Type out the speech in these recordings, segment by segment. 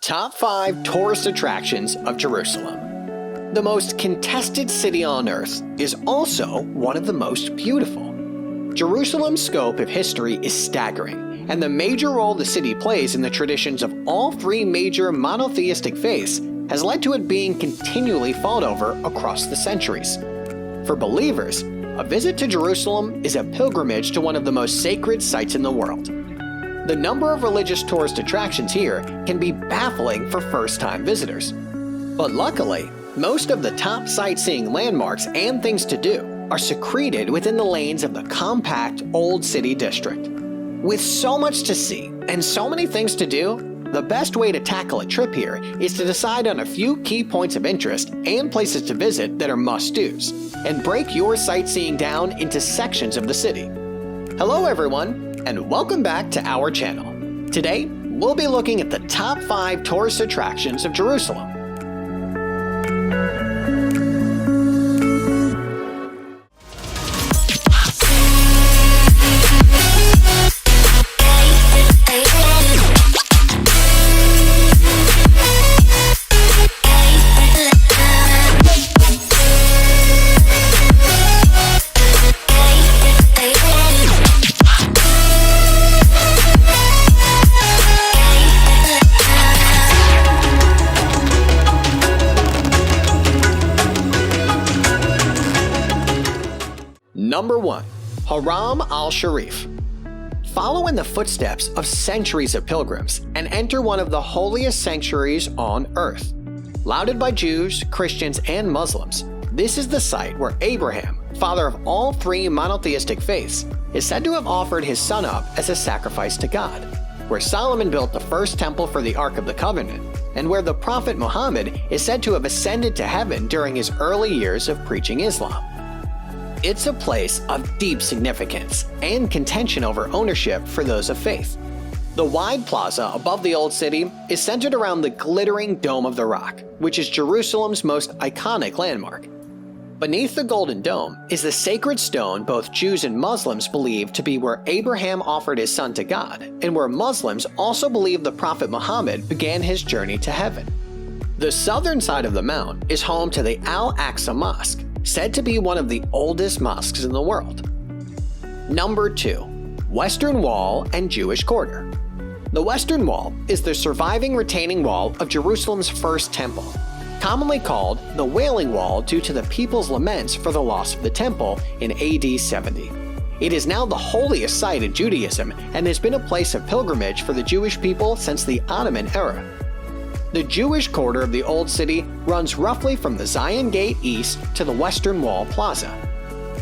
Top 5 Tourist Attractions of Jerusalem. The most contested city on earth is also one of the most beautiful. Jerusalem's scope of history is staggering, and the major role the city plays in the traditions of all three major monotheistic faiths has led to it being continually fought over across the centuries. For believers, a visit to Jerusalem is a pilgrimage to one of the most sacred sites in the world. The number of religious tourist attractions here can be baffling for first-time visitors. But luckily, most of the top sightseeing landmarks and things to do are secreted within the lanes of the compact Old City District. With so much to see and so many things to do, the best way to tackle a trip here is to decide on a few key points of interest and places to visit that are must-dos, and break your sightseeing down into sections of the city. Hello everyone, and welcome back to our channel. Today, we'll be looking at the top 5 tourist attractions of Jerusalem. Number 1. Haram al-Sharif. Follow in the footsteps of centuries of pilgrims and enter one of the holiest sanctuaries on earth. Lauded by Jews, Christians, and Muslims, this is the site where Abraham, father of all three monotheistic faiths, is said to have offered his son up as a sacrifice to God, where Solomon built the first temple for the Ark of the Covenant, and where the Prophet Muhammad is said to have ascended to heaven during his early years of preaching Islam. It's a place of deep significance and contention over ownership for those of faith. The wide plaza above the Old City is centered around the glittering Dome of the Rock, which is Jerusalem's most iconic landmark. Beneath the Golden Dome is the sacred stone both Jews and Muslims believe to be where Abraham offered his son to God, and where Muslims also believe the Prophet Muhammad began his journey to heaven. The southern side of the mount is home to the Al-Aqsa Mosque, said to be one of the oldest mosques in the world. Number 2. Western Wall and Jewish Quarter. The Western Wall is the surviving retaining wall of Jerusalem's first temple, commonly called the Wailing Wall due to the people's laments for the loss of the temple in AD 70. It is now the holiest site in Judaism and has been a place of pilgrimage for the Jewish people since the Ottoman era. The Jewish quarter of the Old City runs roughly from the Zion Gate east to the Western Wall Plaza.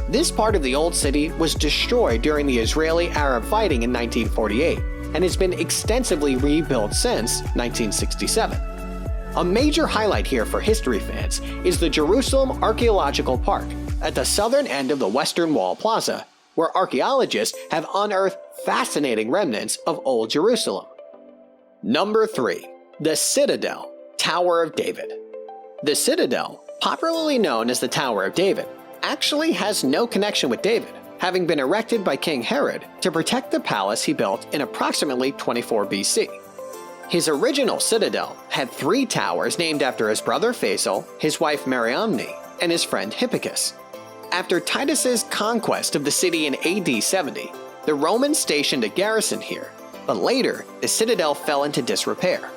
This part of the Old City was destroyed during the Israeli-Arab fighting in 1948 and has been extensively rebuilt since 1967. A major highlight here for history fans is the Jerusalem Archaeological Park at the southern end of the Western Wall Plaza, where archaeologists have unearthed fascinating remnants of Old Jerusalem. Number 3. The Citadel, Tower of David. The Citadel, popularly known as the Tower of David, actually has no connection with David, having been erected by King Herod to protect the palace he built in approximately 24 BC. His original citadel had 3 towers named after his brother Faisal, his wife Mariamne, and his friend Hippicus. After Titus's conquest of the city in AD 70, the Romans stationed a garrison here, but later the citadel fell into disrepair.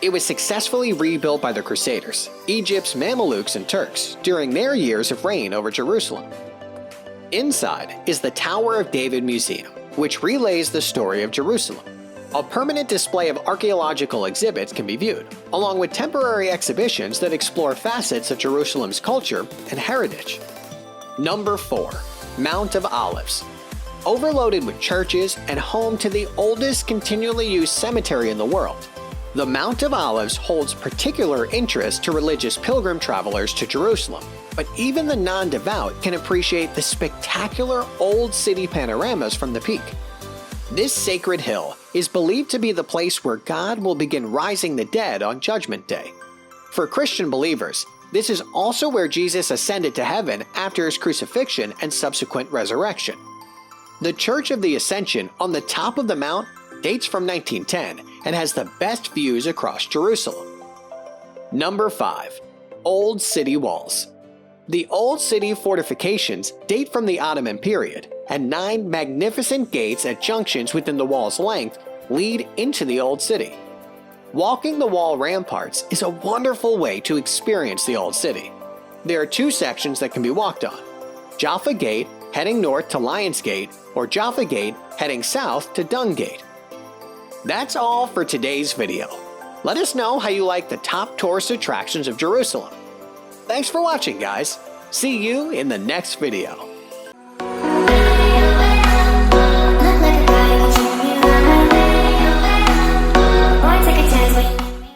It was successfully rebuilt by the Crusaders, Egypt's Mamelukes and Turks, during their years of reign over Jerusalem. Inside is the Tower of David Museum, which relays the story of Jerusalem. A permanent display of archaeological exhibits can be viewed, along with temporary exhibitions that explore facets of Jerusalem's culture and heritage. Number 4. Mount of Olives. Overloaded with churches and home to the oldest continually used cemetery in the world, the Mount of Olives holds particular interest to religious pilgrim travelers to Jerusalem, but even the non-devout can appreciate the spectacular Old City panoramas from the peak. This sacred hill is believed to be the place where God will begin rising the dead on Judgment Day. For Christian believers, this is also where Jesus ascended to heaven after his crucifixion and subsequent resurrection. The Church of the Ascension on the top of the mount dates from 1910 and has the best views across Jerusalem. Number 5. Old City Walls. The Old City fortifications date from the Ottoman period, and 9 magnificent gates at junctions within the wall's length lead into the Old City. Walking the wall ramparts is a wonderful way to experience the Old City. There are 2 sections that can be walked on: Jaffa Gate heading north to Lions Gate, or Jaffa Gate heading south to Dung Gate. That's all for today's video. Let us know how you like the top tourist attractions of Jerusalem. Thanks for watching, guys. See you in the next video.